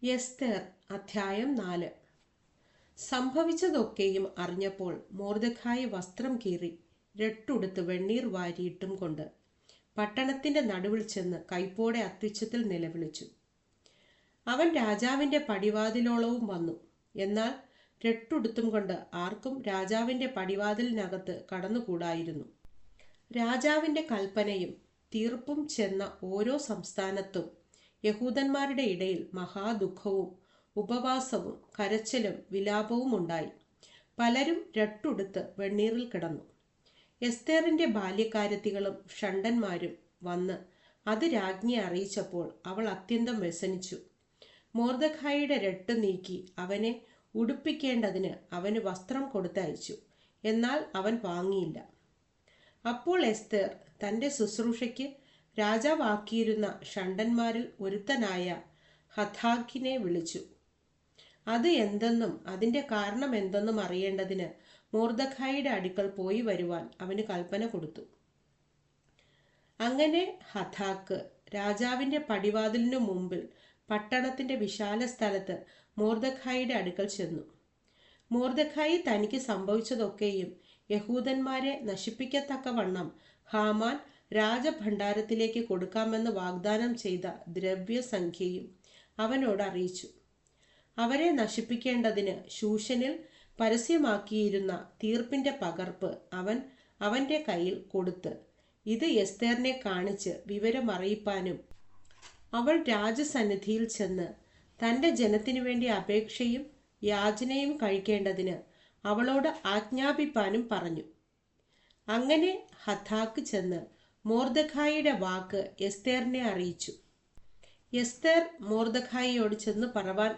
എസ്തേർ അധ്യായം 4. സംഭവിച്ചതൊക്കെയും അറിഞ്ഞപ്പോൾ മൊർദെഖായി വസ്ത്രം കീറി രട്ടുടുത്ത് വെണ്ണീർ വാരിയിട്ടും കൊണ്ട് പട്ടണത്തിന്റെ നടുവിൽ ചെന്ന് കൈപ്പോടെ അത്യുച്ചത്തിൽ നിലവിളിച്ചു. അവൻ രാജാവിന്റെ പടിവാതിലോളവും വന്നു. എന്നാൽ രട്ടുടുത്തും കൊണ്ട് ആർക്കും രാജാവിന്റെ പടിവാതിലിനകത്ത് കടന്നുകൂടായിരുന്നു. രാജാവിന്റെ കൽപ്പനയും തീർപ്പും ചെന്ന ഓരോ സംസ്ഥാനത്തും യഹൂദന്മാരുടെ ഇടയിൽ മഹാദുഃഖവും ഉപവാസവും കരച്ചിലും വിലാപവും ഉണ്ടായി. പലരും രട്ടുടുത്ത് വെണ്ണീറിൽ കിടന്നു. എസ്തേറിന്റെ ബാല്യക്കാരത്തികളും ഷണ്ഡന്മാരും വന്ന് അത് രാജ്ഞിയെ അറിയിച്ചപ്പോൾ അവൾ അത്യന്തം വ്യസനിച്ചു. മൊർദെഖായിയുടെ രട്ട് നീക്കി അവനെ ഉടുപ്പിക്കേണ്ടതിന് അവന് വസ്ത്രം കൊടുത്തയച്ചു. എന്നാൽ അവൻ വാങ്ങിയില്ല. അപ്പോൾ എസ്തേർ തൻ്റെ ശുശ്രൂഷയ്ക്ക് രാജാവാക്കിയിരുന്ന ഷണ്ഡന്മാരിൽ ഒരുത്തനായ ഹഥാക്കിനെ വിളിച്ചു. അത് എന്തെന്നും അതിൻ്റെ കാരണം എന്തെന്നും അറിയേണ്ടതിന് മൊർദെഖായിയുടെ അടുക്കൽ പോയി വരുവാൻ അവന് കൽപ്പന കൊടുത്തു. അങ്ങനെ ഹഥാക്ക് രാജാവിൻ്റെ പടിവാതിലിനു മുമ്പിൽ പട്ടണത്തിൻ്റെ വിശാല സ്ഥലത്ത് മൊർദെഖായിയുടെ അടുക്കൽ ചെന്നു. മൊർദെഖായി തനിക്ക് സംഭവിച്ചതൊക്കെയും യഹൂദന്മാരെ നശിപ്പിക്കത്തക്കവണ്ണം ഹാമാൻ രാജഭണ്ഡാരത്തിലേക്ക് കൊടുക്കാമെന്ന് വാഗ്ദാനം ചെയ്ത ദ്രവ്യസംഖ്യയും അവനോട് അറിയിച്ചു. അവരെ നശിപ്പിക്കേണ്ടതിന് ശൂഷനിൽ പരസ്യമാക്കിയിരുന്ന തീർപ്പിന്റെ പകർപ്പ് അവൻ അവന്റെ കയ്യിൽ കൊടുത്ത് ഇത് എസ്തേറിനെ കാണിച്ച് വിവരമറിയിപ്പാനും അവൾ രാജസന്നിധിയിൽ ചെന്ന് തൻ്റെ ജനത്തിനു വേണ്ടി അപേക്ഷയും യാചനയും കഴിക്കേണ്ടതിന് അവളോട് ആജ്ഞാപിപ്പാനും പറഞ്ഞു. അങ്ങനെ ഹഥാക്ക് ചെന്ന് മൊർദെഖായിയുടെ വാക്ക് എസ്തേറിനെ അറിയിച്ചു. എസ്തേർ മൊർദെഖായിയോട് ചെന്ന് പറവാൻ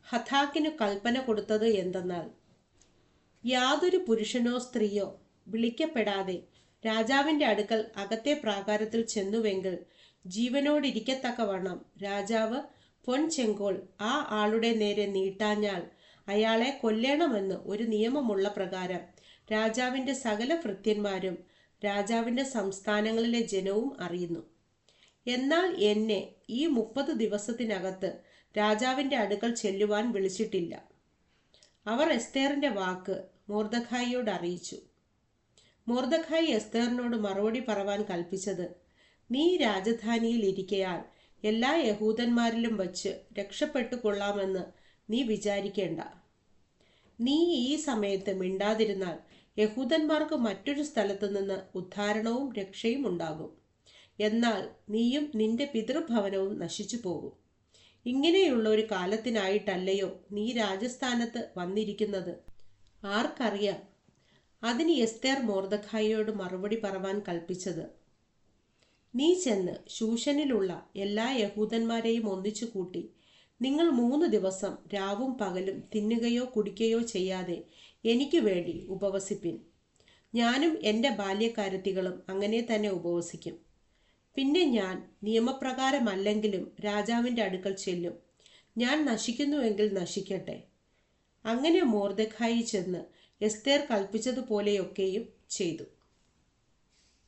ഹഥാക്കിനു കൽപ്പന കൊടുത്തത് എന്തെന്നാൽ, യാതൊരു പുരുഷനോ സ്ത്രീയോ വിളിക്കപ്പെടാതെ രാജാവിൻ്റെ അടുക്കൽ അകത്തെ പ്രാകാരത്തിൽ ചെന്നുവെങ്കിൽ ജീവനോടിരിക്കത്തക്കവണ്ണം രാജാവ് പൊൻചെങ്കോൽ ആ ആളുടെ നേരെ നീട്ടാഞ്ഞാൽ അയാളെ കൊല്ലേണമെന്ന് ഒരു നിയമമുള്ള പ്രകാരം രാജാവിൻ്റെ സകല ഭൃത്യന്മാരും രാജാവിൻ്റെ സംസ്ഥാനങ്ങളിലെ ജനവും അറിയുന്നു. എന്നാൽ എന്നെ ഈ 30 ദിവസത്തിനകത്ത് രാജാവിൻ്റെ അടുക്കൽ ചെല്ലുവാൻ വിളിച്ചിട്ടില്ല. അവർ എസ്തേറിന്റെ വാക്ക് മൊർദെഖായിയോട് അറിയിച്ചു. മൊർദെഖായി എസ്തേറിനോട് മറുപടി പറവാൻ കൽപ്പിച്ചത്, നീ രാജധാനിയിൽ ഇരിക്കയാൽ എല്ലാ യഹൂദന്മാരിലും വച്ച് രക്ഷപ്പെട്ടു കൊള്ളാമെന്ന് നീ വിചാരിക്കേണ്ട. നീ ഈ സമയത്ത് മിണ്ടാതിരുന്നാൽ യഹൂദന്മാർക്ക് മറ്റൊരു സ്ഥലത്തു നിന്ന് ഉദ്ധാരണവും രക്ഷയും ഉണ്ടാകും. എന്നാൽ നീയും നിന്റെ പിതൃഭവനവും നശിച്ചു പോകും. ഇങ്ങനെയുള്ള ഒരു കാലത്തിനായിട്ടല്ലയോ നീ രാജസ്ഥാനത്ത് വന്നിരിക്കുന്നത്? ആർക്കറിയാം? അതിന് എസ്തേർ മൊർദെഖായിയോട് മറുപടി പറവാൻ കൽപ്പിച്ചത്, നീ ചെന്ന് ശൂഷനിലുള്ള എല്ലാ യഹൂദന്മാരെയും ഒന്നിച്ചു കൂട്ടി നിങ്ങൾ 3 ദിവസം രാവും പകലും തിന്നുകയോ കുടിക്കുകയോ ചെയ്യാതെ എനിക്ക് വേണ്ടി ഉപവസിപ്പിൻ. ഞാനും എൻ്റെ ബാല്യക്കാരത്തികളും അങ്ങനെ തന്നെ ഉപവസിക്കും. പിന്നെ ഞാൻ നിയമപ്രകാരമല്ലെങ്കിലും രാജാവിൻ്റെ അടുക്കൽ ചെല്ലും. ഞാൻ നശിക്കുന്നുവെങ്കിൽ നശിക്കട്ടെ. അങ്ങനെ മൊർദെഖായി ചെന്ന് എസ്തേർ കൽപ്പിച്ചതുപോലെയൊക്കെയും ചെയ്തു.